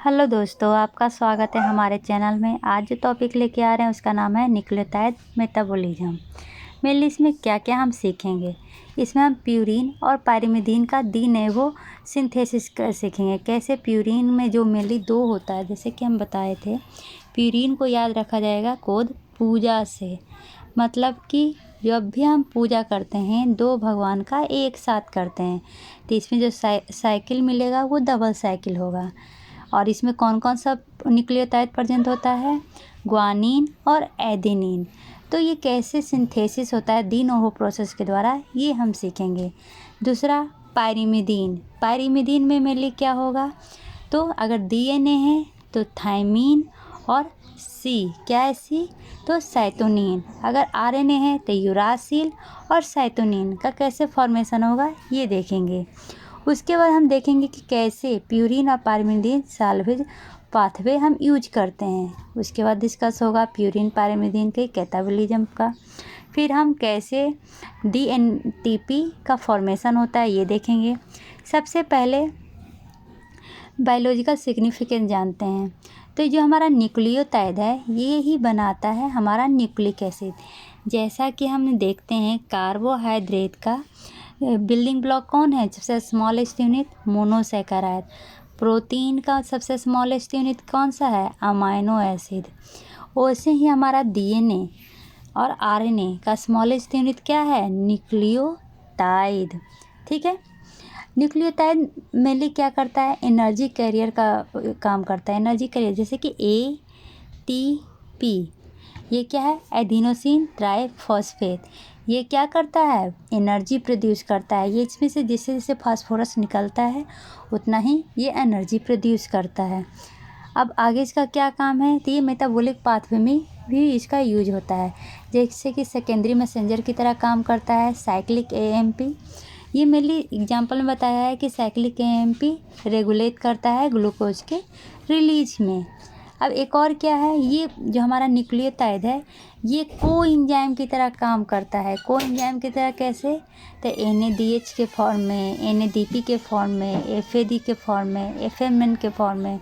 Hello दोस्तों, आपका स्वागत है हमारे चैनल में। आज जो टॉपिक लेके आ रहे हैं उसका नाम है न्यूक्लियोटाइड मेटाबॉलिज्म। मेनली इसमें क्या क्या हम सीखेंगे, इसमें हम प्यूरीन और पायरिमिडीन का डी नोवो सिंथेसिस सीखेंगे। कैसे प्यूरीन में जो मेनली दो होता है, जैसे कि हम बताए थे, प्यूरीन को याद रखा जाएगा कोड पूजा से, मतलब कि जब भी हम पूजा करते हैं दो भगवान का एक साथ करते हैं, तो इसमें जो साइकिल मिलेगा वो डबल साइकिल होगा। और इसमें कौन कौन सा न्यूक्लियोटाइड प्रेजेंट होता है, ग्वानिन और एडेनिन। तो ये कैसे सिंथेसिस होता है डी नोवो प्रोसेस के द्वारा, ये हम सीखेंगे। दूसरा पायरिमिडीन। पायरिमिडीन में मेनली क्या होगा, तो अगर डीएनए है तो थायमीन और सी क्या है, सी तो साइटोनिन। अगर आरएनए है तो यूरासिल और साइटोनिन का कैसे फॉर्मेशन होगा ये देखेंगे। उसके बाद हम देखेंगे कि कैसे प्यूरीन और पायरिमिडीन सैल्वेज पाथवे हम यूज करते हैं। उसके बाद डिस्कस होगा प्यूरीन पायरिमिडीन के कैटाबॉलिज्म का। फिर हम कैसे डीएनटीपी का फॉर्मेशन होता है ये देखेंगे। सबसे पहले बायोलॉजिकल सिग्निफिकेंस जानते हैं। तो जो हमारा न्यूक्लियोटाइड है ये ही बनाता है हमारा न्यूक्लिक एसिड। जैसा कि हम देखते हैं कार्बोहाइड्रेट का बिल्डिंग ब्लॉक कौन है, सबसे स्मॉलेस्ट यूनिट मोनोसैकेराइड। प्रोटीन का सबसे स्मॉलेस्ट यूनिट कौन सा है, अमाइनो एसिड। वैसे ही हमारा डीएनए और आरएनए का स्मॉलेस्ट यूनिट क्या है, न्यूक्लियोटाइड। ठीक है, न्यूक्लियोटाइड मेनली क्या करता है, एनर्जी कैरियर का काम करता है। एनर्जी कैरियर जैसे कि एटीपी, ये क्या है, एडिनोसिन ट्राइफॉस्फेट। ये क्या करता है, एनर्जी प्रोड्यूस करता है। ये इसमें से जैसे जैसे फास्फोरस निकलता है उतना ही ये एनर्जी प्रोड्यूस करता है। अब आगे इसका क्या काम है, तो ये मेटाबॉलिक पाथवे में भी इसका यूज होता है। जैसे कि सेकेंडरी मैसेंजर की तरह काम करता है साइक्लिक एएमपी। ये मेनली एग्जांपल में बताया है कि साइक्लिक एएमपी रेगुलेट करता है ग्लूकोज के रिलीज में। अब एक और क्या है, ये जो हमारा न्यूक्लियोटाइड है ये कोएंजाइम की तरह काम करता है। कोएंजाइम की तरह कैसे, तो NADH के फॉर्म में, NADP के फॉर्म में, FAD के फॉर्म में, FMN के फॉर्म में,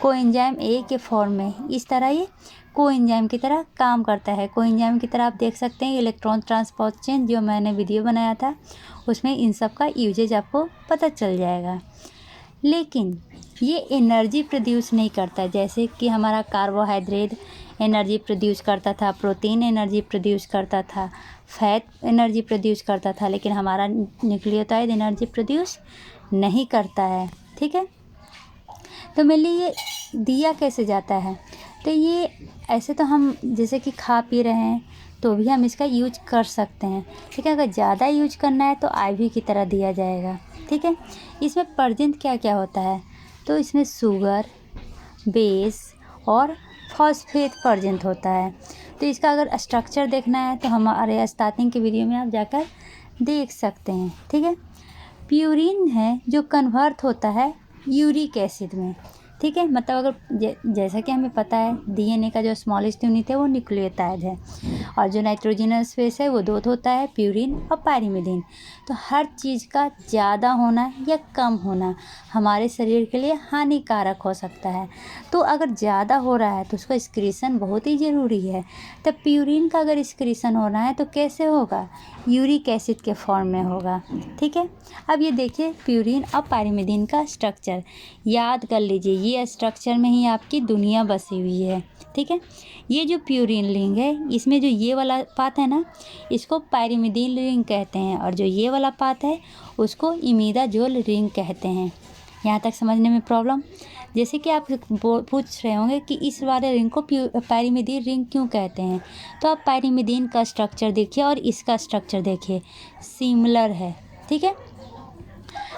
कोएंजाइम A के फॉर्म में। इस तरह ये कोएंजाइम की तरह काम करता है। कोएंजाइम की तरह आप देख सकते हैं इलेक्ट्रॉन ट्रांसपोर्ट चेन, जो मैंने वीडियो बनाया था उसमें इन सब का यूजेज आपको पता चल जाएगा। लेकिन ये एनर्जी प्रोड्यूस नहीं करता, जैसे कि हमारा कार्बोहाइड्रेट एनर्जी प्रोड्यूस करता था, प्रोटीन एनर्जी प्रोड्यूस करता था, फैट एनर्जी प्रोड्यूस करता था, लेकिन हमारा न्यूक्लियोटाइड एनर्जी प्रोड्यूस नहीं करता है। ठीक है, तो मेनली ये दिया कैसे जाता है, तो ये ऐसे तो हम जैसे कि खा पी रहे हैं तो भी हम इसका यूज कर सकते हैं। ठीक है, अगर ज़्यादा यूज करना है तो IV की तरह दिया जाएगा। ठीक है, इसमें प्रेजेंट क्या क्या होता है, तो इसमें शुगर, बेस और फॉस्फेट प्रेजेंट होता है। तो इसका अगर स्ट्रक्चर देखना है तो हमारे स्टार्टिंग के वीडियो में आप जाकर देख सकते हैं। ठीक है, प्यूरीन है जो कन्वर्ट होता है यूरिक एसिड में। ठीक है, मतलब अगर जैसा कि हमें पता है DNA का जो स्मॉलेस्ट यूनिट है वो न्यूक्लियोटाइड है, और जो नाइट्रोजनस बेस है वो दो होता है, प्यूरीन और पायरिमिडीन। तो हर चीज़ का ज़्यादा होना या कम होना हमारे शरीर के लिए हानिकारक हो सकता है। तो अगर ज़्यादा हो रहा है तो उसका एक्सक्रीशन बहुत ही ज़रूरी है। तो प्यूरीन का अगर एक्सक्रीशन होना है तो कैसे होगा, यूरिक एसिड के फॉर्म में होगा। ठीक है, अब ये देखिए प्यूरीन और पायरिमिडीन का स्ट्रक्चर याद कर लीजिए, ये स्ट्रक्चर में ही आपकी दुनिया बसी हुई है। ठीक है, ये जो प्यूरीन रिंग है इसमें जो ये वाला पार्ट है ना, इसको पायरिमिडीन रिंग कहते हैं, और जो ये वाला पार्ट है उसको इमिडाजोल रिंग कहते हैं। यहाँ तक समझने में प्रॉब्लम, जैसे कि आप पूछ रहे होंगे कि इस वाले रिंग को पायरिमिडीन रिंग क्यों कहते हैं, तो आप पायरिमिडीन का स्ट्रक्चर देखिए और इसका स्ट्रक्चर देखिए, सिमिलर है। ठीक है,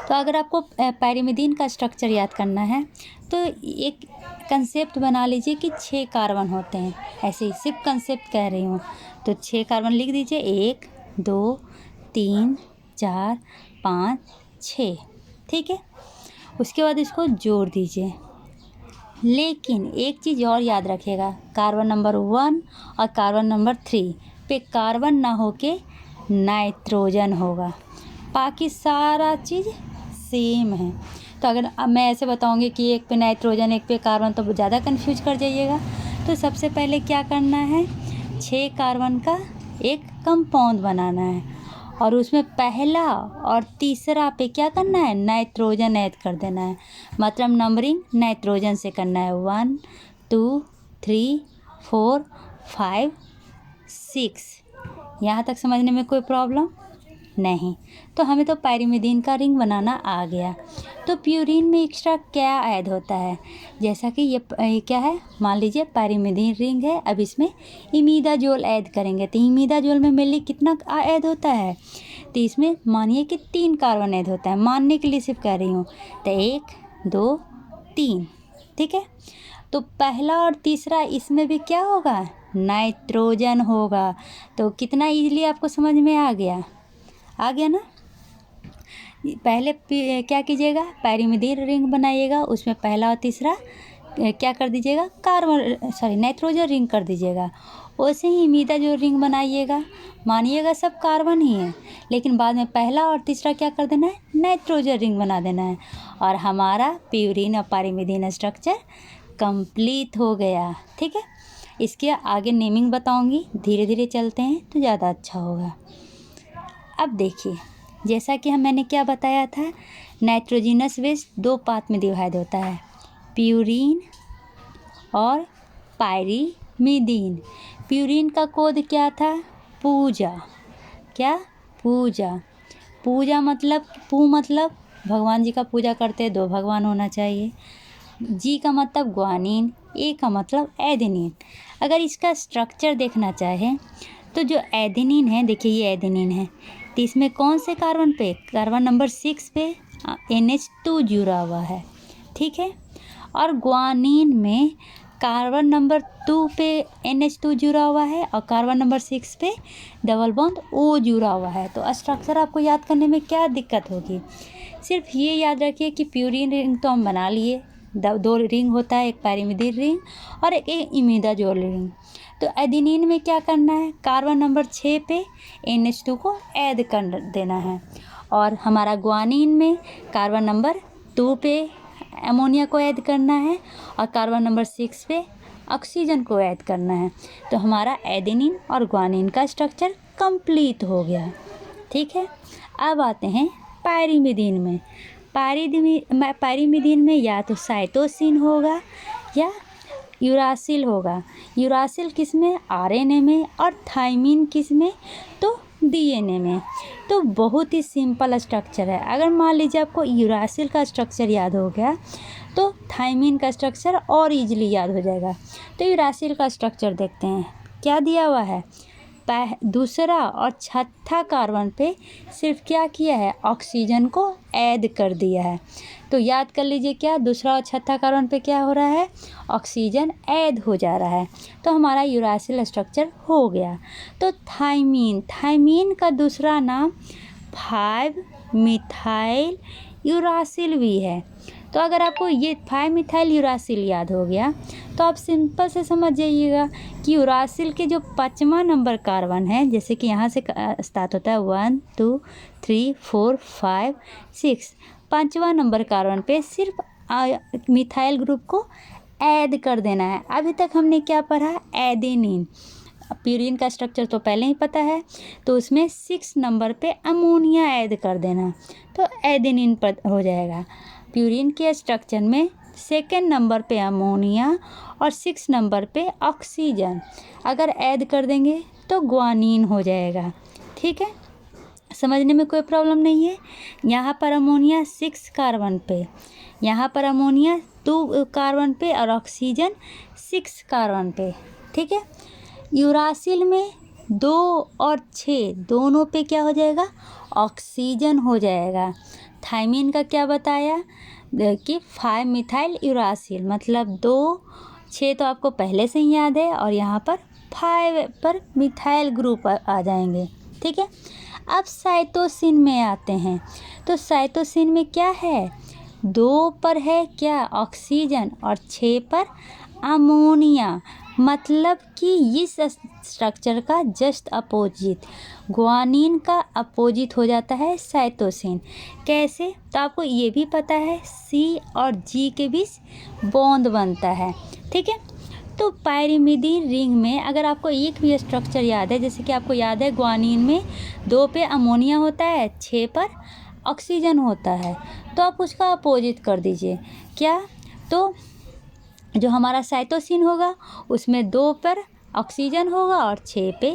तो अगर आपको पायरिमिडीन का स्ट्रक्चर याद करना है तो एक कंसेप्ट बना लीजिए कि 6 कार्बन होते हैं। ऐसे ही सिर्फ कंसेप्ट कह रही हूँ, तो 6 कार्बन लिख दीजिए, 1 2 3 4 5 6। ठीक है, उसके बाद इसको जोड़ दीजिए। लेकिन एक चीज़ और याद रखिएगा, कार्बन नंबर 1 और कार्बन नंबर 3 पे कार्बन ना होके नाइट्रोजन होगा, बाकी सारा चीज़ सेम है। तो अगर अब मैं ऐसे बताऊंगी कि एक पे नाइट्रोजन एक पे कार्बन तो ज़्यादा कंफ्यूज कर जाइएगा। तो सबसे पहले क्या करना है, 6 कार्बन का एक कंपाउंड बनाना है और उसमें पहला और तीसरा पे क्या करना है, नाइट्रोजन ऐड कर देना है। मतलब नंबरिंग नाइट्रोजन से करना है, 1 2 3 4 5 6। यहाँ तक समझने में कोई प्रॉब्लम नहीं। तो हमें तो पायरिमिडीन का रिंग बनाना आ गया। तो प्यूरीन में एक्स्ट्रा क्या ऐड होता है, जैसा कि ये क्या है, मान लीजिए पायरिमिडीन रिंग है, अब इसमें इमिडाजोल ऐड करेंगे। तो इमिडाजोल में मेनली कितना ऐड होता है, तो इसमें मानिए कि 3 कार्बन ऐड होता है, मानने के लिए सिर्फ कह रही हूँ। तो 1 2 3, ठीक है। तो पहला और तीसरा इसमें भी क्या होगा, नाइट्रोजन होगा। तो कितना ईजिली आपको समझ में आ गया ना। पहले क्या कीजिएगा, पायरिमिडीन रिंग बनाइएगा, उसमें पहला और तीसरा क्या कर दीजिएगा, नाइट्रोजन रिंग कर दीजिएगा। वैसे ही इमिडा जो रिंग बनाइएगा, मानिएगा सब कार्बन ही है, लेकिन बाद में पहला और तीसरा क्या कर देना है, नाइट्रोजन रिंग बना देना है, और हमारा प्यूरीन और पायरिमिडीन स्ट्रक्चर कंप्लीट हो गया। ठीक है, इसके आगे नेमिंग बताऊंगी, धीरे धीरे चलते हैं तो ज़्यादा अच्छा होगा। अब देखिए, जैसा कि मैंने क्या बताया था, नाइट्रोजिनस वेस्ट 2 पार्ट में डिवाइड होता है, प्यूरीन और पायरिमिडीन। प्यूरीन का कोड क्या था, पूजा। क्या, पूजा। पूजा मतलब मतलब भगवान जी का पूजा करते हैं, 2 भगवान होना चाहिए। जी का मतलब ग्वानिन, ए का मतलब एडेनिन। अगर इसका स्ट्रक्चर देखना चाहें तो जो एडेनिन है, देखिए ये एडेनिन है, तो इसमें कौन से कार्बन पे, कार्बन नंबर 6 पे NH2 जुड़ा हुआ है, ठीक है। और ग्वानिन में कार्बन नंबर 2 पे NH2 जुड़ा हुआ है और कार्बन नंबर 6 पे डबल बॉन्ड O जुड़ा हुआ है। तो स्ट्रक्चर आपको याद करने में क्या दिक्कत होगी, सिर्फ ये याद रखिए कि प्यूरीन रिंग तो हम बना लिए, 2 रिंग होता है, एक पायरिमिडीन रिंग और एक इमिडाजोल रिंग। तो एडेनिन में क्या करना है, कार्बन नंबर 6 पे NH2 को ऐड कर देना है, और हमारा ग्वानिन में कार्बन नंबर 2 पे अमोनिया को ऐड करना है और कार्बन नंबर 6 पे ऑक्सीजन को ऐड करना है। तो हमारा एडेनिन और ग्वानिन का स्ट्रक्चर कंप्लीट हो गया। ठीक है, अब आते हैं पायरिमिडीन में। पायरिमिडीन में या तो साइटोसिन होगा या यूरासिल होगा। यूरासिल किस में, RNA में, और थाइमिन किस में, तो DNA में। तो बहुत ही सिंपल स्ट्रक्चर है। अगर मान लीजिए आपको यूरासिल का स्ट्रक्चर याद हो गया तो थाइमिन का स्ट्रक्चर और इजीली याद हो जाएगा। तो यूरासिल का स्ट्रक्चर देखते हैं, क्या दिया हुआ है, दूसरा और छठा कार्बन पे सिर्फ क्या किया है, ऑक्सीजन को ऐड कर दिया है। तो याद कर लीजिए, क्या दूसरा और छठा कार्बन पे क्या हो रहा है, ऑक्सीजन ऐड हो जा रहा है। तो हमारा यूरासिल स्ट्रक्चर हो गया। तो थाइमीन का दूसरा नाम 5 मिथाइल यूरासिल भी है। तो अगर आपको ये 5 मिथाइल यूरासिल याद हो गया तो आप सिंपल से समझ जाइएगा कि यूरासिल के जो 5वां नंबर कार्बन है, जैसे कि यहाँ से स्टार्ट होता है 1 2 3 4 5 6, 5वां नंबर कार्बन पे सिर्फ मिथाइल ग्रुप को ऐड कर देना है। अभी तक हमने क्या पढ़ा, एडेनिन। प्यूरीन का स्ट्रक्चर तो पहले ही पता है, तो उसमें 6 नंबर पे अमोनिया ऐड कर देना, तो एडेनिन पर हो जाएगा। प्यूरीन के स्ट्रक्चर में 2nd नंबर पे अमोनिया और 6 नंबर पे ऑक्सीजन अगर ऐड कर देंगे तो ग्वानिन हो जाएगा। ठीक है, समझने में कोई प्रॉब्लम नहीं है। यहाँ पर अमोनिया 6 कार्बन पे, यहाँ पर अमोनिया 2 कार्बन पे और ऑक्सीजन 6 कार्बन पे। ठीक है, यूरासिल में 2 और 6 दोनों पे क्या हो जाएगा, ऑक्सीजन हो जाएगा। थाइमिन का क्या बताया कि 5 मिथाइल यूरासिल, मतलब 2 6 तो आपको पहले से ही याद है, और यहाँ पर 5 पर मिथाइल ग्रुप आ जाएंगे। ठीक है, अब साइटोसिन में आते हैं। तो साइटोसिन में क्या है, 2 पर है क्या, ऑक्सीजन, और 6 पर अमोनिया। मतलब कि इस स्ट्रक्चर का जस्ट अपोजिट, ग्वानिन का अपोजिट हो जाता है साइटोसिन। कैसे, तो आपको ये भी पता है C और G के बीच बॉन्ड बनता है, ठीक है। तो पायरिमिडीन रिंग में अगर आपको एक भी स्ट्रक्चर याद है, जैसे कि आपको याद है ग्वानिन में 2 पे अमोनिया होता है, 6 पर ऑक्सीजन होता है, तो आप उसका अपोजिट कर दीजिए। क्या, तो जो हमारा साइटोसिन होगा उसमें 2 पर ऑक्सीजन होगा और 6 पे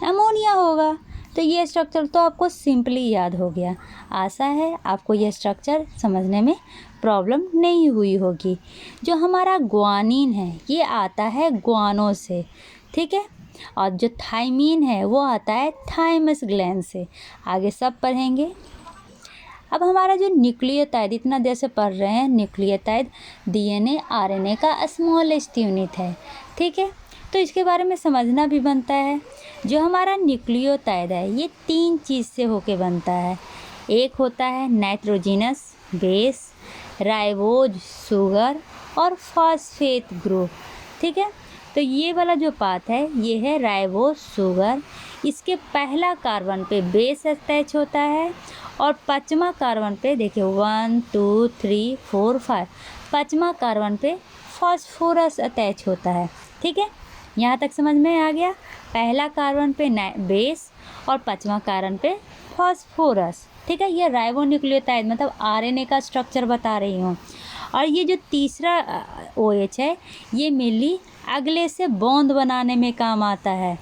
अमोनिया होगा। तो ये स्ट्रक्चर तो आपको सिंपली याद हो गया। आशा है आपको ये स्ट्रक्चर समझने में प्रॉब्लम नहीं हुई होगी। जो हमारा ग्वानिन है ये आता है ग्वानो से, ठीक है, और जो थाइमीन है वो आता है थाइमस ग्लैंड से। आगे सब पढ़ेंगे। अब हमारा जो न्यूक्लियोटाइड, इतना देर से पढ़ रहे हैं, न्यूक्लियोटाइड DNA RNA का स्मॉलेस्ट यूनिट है, ठीक है। तो इसके बारे में समझना भी बनता है। जो हमारा न्यूक्लियोटाइड है ये 3 चीज़ से होके बनता है। एक होता है नाइट्रोजिनस बेस, राइबोज शुगर और फॉस्फेट ग्रुप, ठीक है। तो ये वाला जो पार्ट है ये है राइबोज शुगर। इसके पहला कार्बन पे बेस अटैच होता है और 5वां कार्बन पे देखिए 1 2 3 4 5, 5वां कार्बन पे फास्फोरस अटैच होता है, ठीक है। यहाँ तक समझ में आ गया। पहला कार्बन पे बेस और 5वां कार्बन पे फास्फोरस, ठीक है। ये राइबोन्यूक्लियोटाइड मतलब RNA का स्ट्रक्चर बता रही हूँ। और ये जो तीसरा OH है ये मेनली अगले से बॉन्ड बनाने में काम आता है,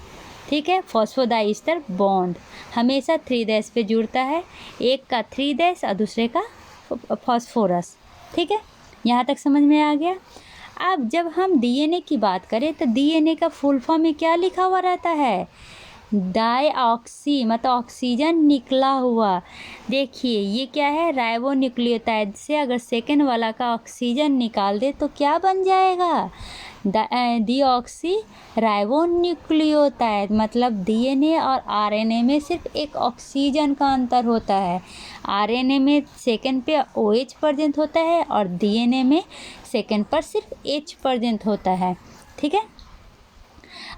ठीक है। फॉस्फोडाइस्टर बॉन्ड हमेशा 3' पे जुड़ता है, एक का 3' और दूसरे का फॉस्फोरस, ठीक है। यहाँ तक समझ में आ गया। अब जब हम DNA की बात करें तो DNA का फुल फॉर्म में क्या लिखा हुआ रहता है, डाईऑक्सी, मतलब ऑक्सीजन निकला हुआ। देखिए ये क्या है, राइबोन्यूक्लियोटाइड से अगर सेकेंड वाला का ऑक्सीजन निकाल दे तो क्या बन जाएगा, डीऑक्सी राइबोन्यूक्लियोटाइड। मतलब DNA और RNA में सिर्फ एक ऑक्सीजन का अंतर होता है। RNA में सेकेंड पे OH प्रेजेंट होता है और DNA में सेकेंड पर सिर्फ H प्रेजेंट होता है, ठीक है।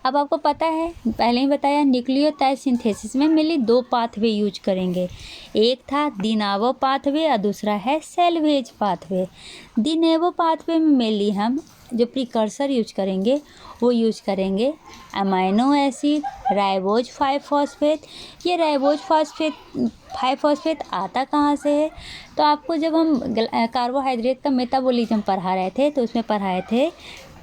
अब आपको पता है, पहले ही बताया, न्यूक्लियोटाइड सिंथेसिस में मेनली 2 पाथवे यूज करेंगे। एक था डी नोवो पाथवे और दूसरा है salvage pathway. De novo pathway में मेनली हम जो प्रिकर्सर यूज करेंगे वो यूज करेंगे अमाइनो एसिड राइबोज 5-फॉस्फेट। ये राइबोज 5-फॉस्फेट आता कहाँ से है, तो आपको जब हम कार्बोहाइड्रेट का मेटाबॉलिज्म पढ़ा रहे थे तो उसमें पढ़ाए थे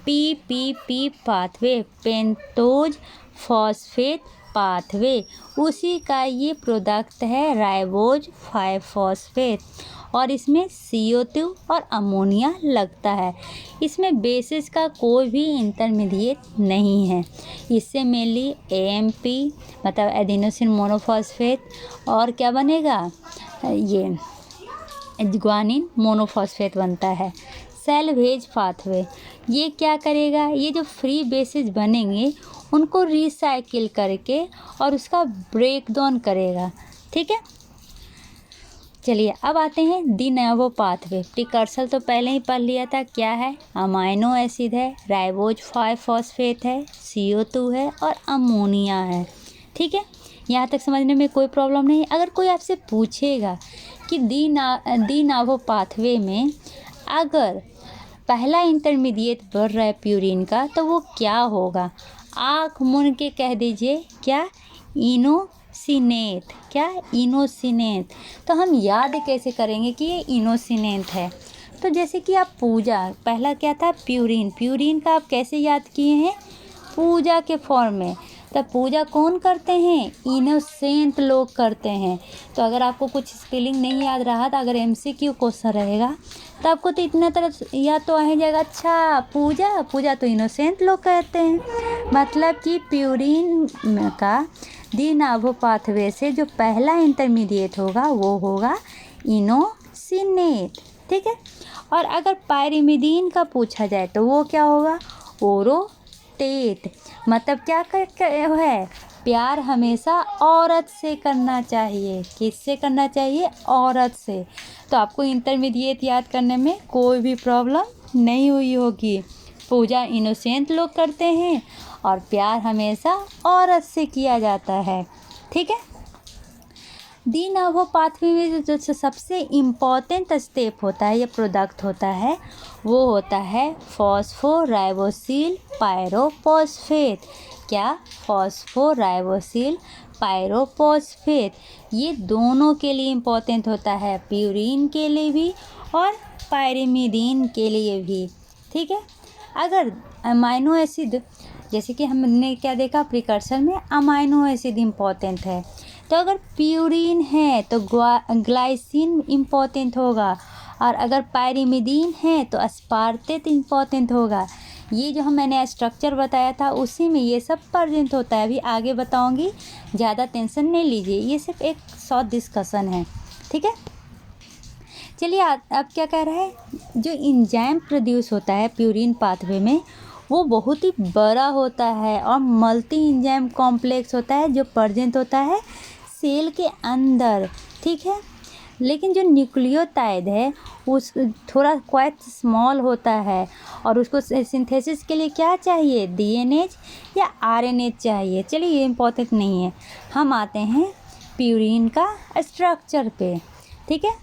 PPP pathway, pentose phosphate pathway, उसी का ये प्रोडक्ट है राइबोज 5-फॉस्फेट। और इसमें CO2 और अमोनिया लगता है। इसमें बेसिस का कोई भी इंटरमीडिएट नहीं है। इससे मेनली AMP मतलब एडिनोसिन मोनोफॉस्फेट और क्या बनेगा, ये ग्वानिन मोनोफॉस्फेट बनता है। सेल्वेज पाथवे ये क्या करेगा, ये जो फ्री बेसिस बनेंगे उनको रिसाइकिल करके और उसका ब्रेक डाउन करेगा, ठीक है। चलिए अब आते हैं डी नोवो पाथवे। प्रिकर्सर तो पहले ही पढ़ लिया था, क्या है, अमाइनो एसिड है, राइबोज 5-फॉस्फेट है, CO2 है और अमोनिया है, ठीक है। यहाँ तक समझने में कोई प्रॉब्लम नहीं। अगर कोई आपसे पूछेगा कि डी नोवो पाथवे में अगर पहला इंटरमीडिएट बढ़ रहा है प्यूरिन का तो वो क्या होगा, आँख मूंद के कह दीजिए, क्या, इनोसिनेट। क्या, इनोसिनेट। तो हम याद कैसे करेंगे कि ये इनोसिनेट है, तो जैसे कि आप पूजा, पहला क्या था, प्यूरिन, प्यूरिन का आप कैसे याद किए हैं, पूजा के फॉर्म में। तो पूजा कौन करते हैं, इनोसेंट लोग करते हैं। तो अगर आपको कुछ स्पेलिंग नहीं याद रहा तो अगर MCQ क्वेश्चन रहेगा तो आपको तो इतना तरह याद तो आ ही जाएगा, अच्छा पूजा, पूजा तो इनोसेंट लोग कहते हैं। मतलब कि प्यूरिन का डी नोवो पाथवे से जो पहला इंटरमीडिएट होगा वो होगा इनोसिनेट, ठीक है। और अगर पायरिमिडीन का पूछा जाए तो वो क्या होगा, ओरोटेट। मतलब क्या है, प्यार हमेशा औरत से करना चाहिए। किससे करना चाहिए? औरत से। तो आपको इंटरमीडिएट याद करने में कोई भी प्रॉब्लम नहीं हुई होगी। पूजा इनोसेंट लोग करते हैं और प्यार हमेशा औरत से किया जाता है। ठीक है। डी नोवो पाथवे में जो सबसे इम्पॉर्टेंट स्टेप होता है या प्रोडक्ट होता है वो होता है फॉस्फोराइबोसिल पायरोफॉस्फेट। क्या? फॉस्फोराइबोसिल पायरोफॉस्फेट। ये दोनों के लिए इम्पॉर्टेंट होता है, प्यूरिन के लिए भी और पायरिमिडीन के लिए भी। ठीक है। अगर अमाइनो एसिड, जैसे कि हमने क्या देखा प्रिकर्सर में, अमाइनो एसिड इम्पॉर्टेंट है, तो अगर प्यूरिन है तो ग्लाइसिन इम्पॉर्टेंट होगा, और अगर पायरिमिडीन है तो अस्पार्टेट इम्पॉर्टेंट होगा। ये जो मैंने स्ट्रक्चर बताया था उसी में ये सब प्रेजेंट होता है। अभी आगे बताऊंगी, ज़्यादा टेंशन नहीं लीजिए, ये सिर्फ एक शॉर्ट डिस्कशन है। ठीक है। चलिए अब क्या कह रहा है, जो इंजाइम प्रोड्यूस होता है प्यूरिन पाथवे में वो बहुत ही बड़ा होता है और मल्टी इंजाइम कॉम्प्लेक्स होता है जो प्रेजेंट होता है सेल के अंदर। ठीक है। लेकिन जो न्यूक्लियोटाइड है उस थोड़ा क्वाइट स्मॉल होता है और उसको सिंथेसिस के लिए क्या चाहिए? डीएनएच या आरएनएच चाहिए। चलिए ये इम्पोर्टेंट नहीं है, हम आते हैं प्यूरिन का स्ट्रक्चर पे। ठीक है।